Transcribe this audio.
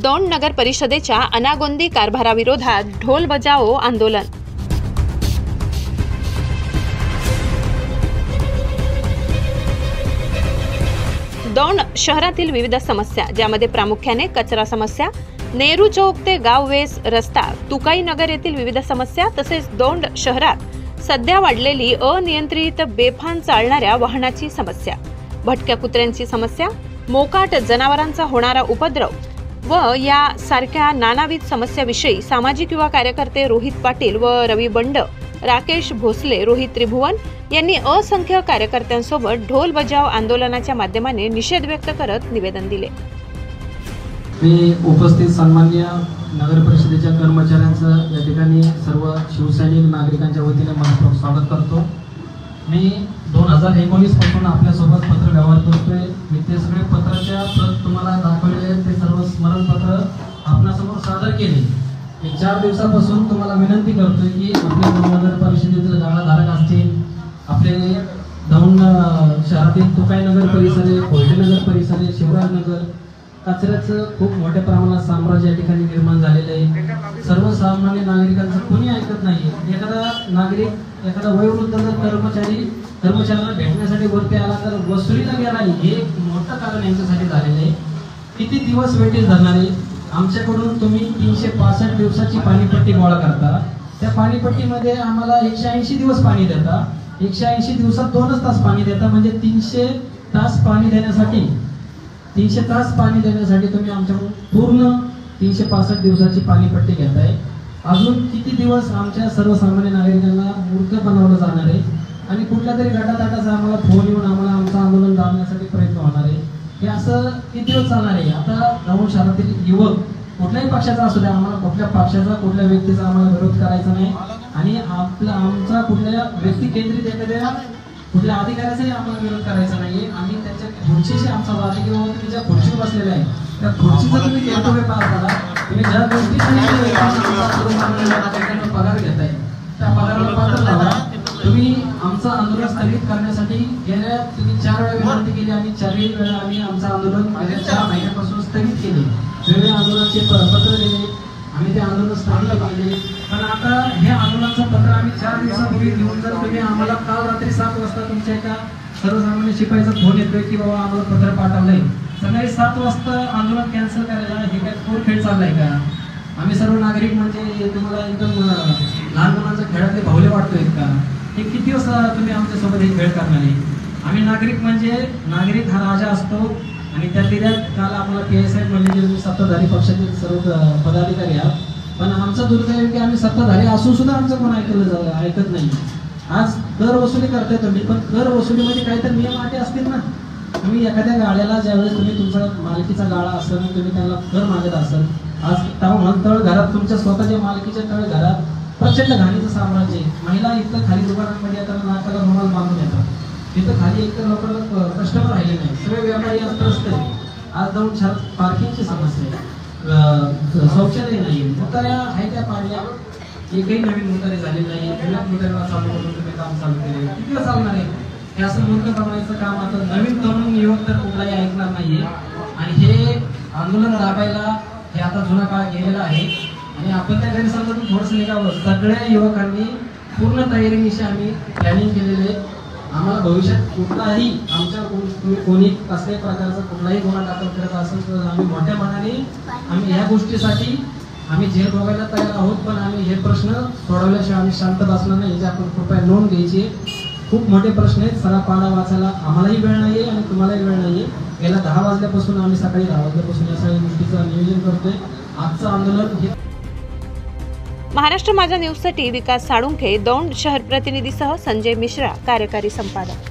दौंड नगर परिषदेच्या अनागोंदी कारभाराविरोधात ढोल बजाओ आंदोलन। दौंड शहरातील विविध समस्या, ज्यामध्ये प्रामुख्याने कचरा समस्या, नेहरू चौक ते गाव वेस रस्ता, तुकाई नगर येथील विविध समस्या, तसेच दौंड शहरात सध्या वाढलेली अनियंत्रित बेफाम चालणाऱ्या वाहनाची समस्या, भटक्या कुत्र्यांची समस्या, मोकाट जनावरांचा होणारा उपद्रव व या सारख्या नानाविध समस्याविषयी सामाजिक युवा कार्यकर्ते रोहित पाटील व रवी बंड, राकेश भोसले, रोहित त्रिभुवन यांनी असंख्य कार्यकर्त्यांसोबत ढोल बजाव आंदोलनाच्या माध्यमाने निषेध व्यक्त करत निवेदन दिले। मी उपस्थित सन्माननीय नगर परिषदेच्या कर्मचाऱ्यांचं या ठिकाणी सर्व शिवसैनिक नागरिकांच्या वतीने मनपूर्वक स्वागत करतो। मी 2019 पासून आपल्यासोबत पत्र व्यवहार करतोय। मी ते सगळे पत्राच्या प्रत तुम्हाला दाखवले, ते सर्व स्मरणपत्र आपणासमोर सादर केले। मी 4 दिवसापासून तुम्हाला विनंती करतोय की आपल्या नगर परिषदेतील गाळाधारक असतील, आपले दौंड शहरातील तुकाई नगर परिसर, कोयटे नगर परिसर, शिवराज नगर, कचऱ्याचं खूप मोठ्या प्रमाणात साम्राज्य या ठिकाणी निर्माण झालेलं आहे। सर्वसामान्य नागरिकांचं कोणी ऐकत नाही। एखादा नागरिक, एखादा वयोवृद्ध जर कर्मचाऱ्यांना भेटण्यासाठी वरती आला तर वसुलीला गेला, हे एक मोठं कारण यांच्यासाठी झालेलं आहे। किती दिवस वेटेज धरणार आहे? आमच्याकडून तुम्ही 365 दिवसाची पाणीपट्टी गोळा करता, त्या पाणीपट्टीमध्ये आम्हाला 180 दिवस पाणी देता, 180 दिवसात 2च तास पाणी देता, म्हणजे 300 तास पाणी देण्यासाठी 300 तास पाणी देण्यासाठी तुम्ही आमच्याकडून पूर्ण 365 दिवसाची पाणीपट्टी घेताय। अजून किती दिवस आमच्या सर्वसामान्य नागरिकांना मूर्ख बनवलं जाणार आहे आणि कुठल्या तरी गटातटाचा आम्हाला फोन येऊन आम्हाला आमचं आंदोलन दाबण्यासाठी प्रयत्न होणार आहे? हे असं किती दिवस चालणार आहे? आता दौंड शहरातील युवक कुठल्याही पक्षाचा असू द्या, आम्हाला कुठल्या पक्षाचा, कुठल्या व्यक्तीचा आम्हाला विरोध करायचा नाही आणि आमचा कुठल्या व्यक्ती केंद्रित एखाद्या कुठल्या अधिकाऱ्याचाही आम्हाला विरोध करायचा नाहीये। आम्ही त्याच्या खुर्चीशी आमचा वाद आहे, किंवा तुम्ही ज्या खुर्चीवर बसलेला आहे त्या खुर्चीचा तुम्ही कर्तव्य पार करा। तुम्ही ज्या गोष्टीसाठी पगार घेताय त्या पगाराला पात्र लावा। तुम्ही आमचं आंदोलन स्थगित करण्यासाठी गेल्या तुम्ही 4 वेळा विनंती केली आणि 4ही वेळा आम्ही आमचं आंदोलन गेल्या 4 महिन्यापासून स्थगित केले, वेगवेगळ्या आंदोलनाचे पत्र दिले, आम्ही ते आंदोलन स्थगित केले। पण आता हे आंदोलनाचं पत्र आम्ही 4 दिवसापूर्वी घेऊन जर तुम्ही आम्हाला काल रात्री 7 वाजता तुमच्या एका सर्वसामान्य शिपाईचा फोन येतोय की बाबा आम्हाला पत्र पाठवलंय, सकाळी 7 वाजता आंदोलन कॅन्सल करायला, हे काय फोन खेळ चाललाय का? आम्ही सर्व नागरिक म्हणजे तुम्हाला एकदम लहान मुलांच्या खेळातले भावले वाटतोय का? हे किती दिवस तुम्ही आमच्यासोबत हे खेळ करणार आहे? आम्ही नागरिक म्हणजे नागरिक हा राजा असतो आणि त्या काल आम्हाला PSI म्हणजे जे सत्ताधारी पक्षाचे सर्व पदाधिकारी आहात, पण आमचं दुर्दैव की आम्ही सत्ताधारी असून सुद्धा आमचं कोण ऐकत नाही। आज कर वसुली करताय तुम्ही, पण कर वसुलीमध्ये काहीतरी नियम अटी असतील ना। तुम्ही एखाद्या गाड्याला ज्यावेळेस तुम्ही तुमचा मालकीचा गाळा असेल, तुम्ही त्याला कर मागत असाल, आज तळ घरात तुमच्या स्वतःच्या मालकीच्या तळ घरात प्रचंड घाणीचं साम्राज्य आहे। महिला इथं खाली दुकानांमध्ये आता नाकाला रुमाल बांधून येतात, तिथं खाली एकतर लोकांना कस्टमर राहिले नाही, सगळे व्यापारी त्रस्त आहे। आज दौंड शहरात पार्किंगची समस्या आहे, शौचालय नाही, मुताऱ्या आहे त्या पाडल्या, एकही नवीन मुतारे झाले नाही, जुन्या मुताऱ्याला चालू करून तुम्ही काम चालू केले, किती वेळ चालणार आहे? हे असं मूर्ख बनवायचं काम आता नवीन तरुण युवक तर कुठलाही ऐकणार नाहीये आणि हे आंदोलन दाबायला हे आता जुना काळ गेलेला आहे आणि आपण त्या गैरसमजातून थोडंसं निघावं। सगळ्या युवकांनी पूर्ण तयारीनिशी आम्ही प्लॅनिंग केलेले, आम्हाला भविष्यात कुठलाही आमच्या कोणी कसल्याही प्रकारचा कुठलाही गुन्हा दाखल करत असेल तर आम्ही मोठ्या मनाने आम्ही ह्या गोष्टीसाठी आम्ही जेल भोगायला तयार आहोत, पण आम्ही हे प्रश्न सोडवल्याशिवाय आम्ही शांत बसणार नाही। याची आपण कृपया नोंद घ्यायची। खूप मोठे प्रश्न आहेत, सगळा पाडा वाचायला आम्हालाही वेळ नाहीये आणि तुम्हालाही वेळ नाहीये। गेल्या 10 वाजल्यापासून आम्ही सकाळी 10 वाजल्यापासून या सगळ्या गोष्टीचं नियोजन करतोय। आजचं आंदोलन हे महाराष्ट्र माझा न्यूजसाठी विकास साळुंखे, दौंड शहर प्रतिनिधीसह संजय मिश्रा, कार्यकारी संपादक।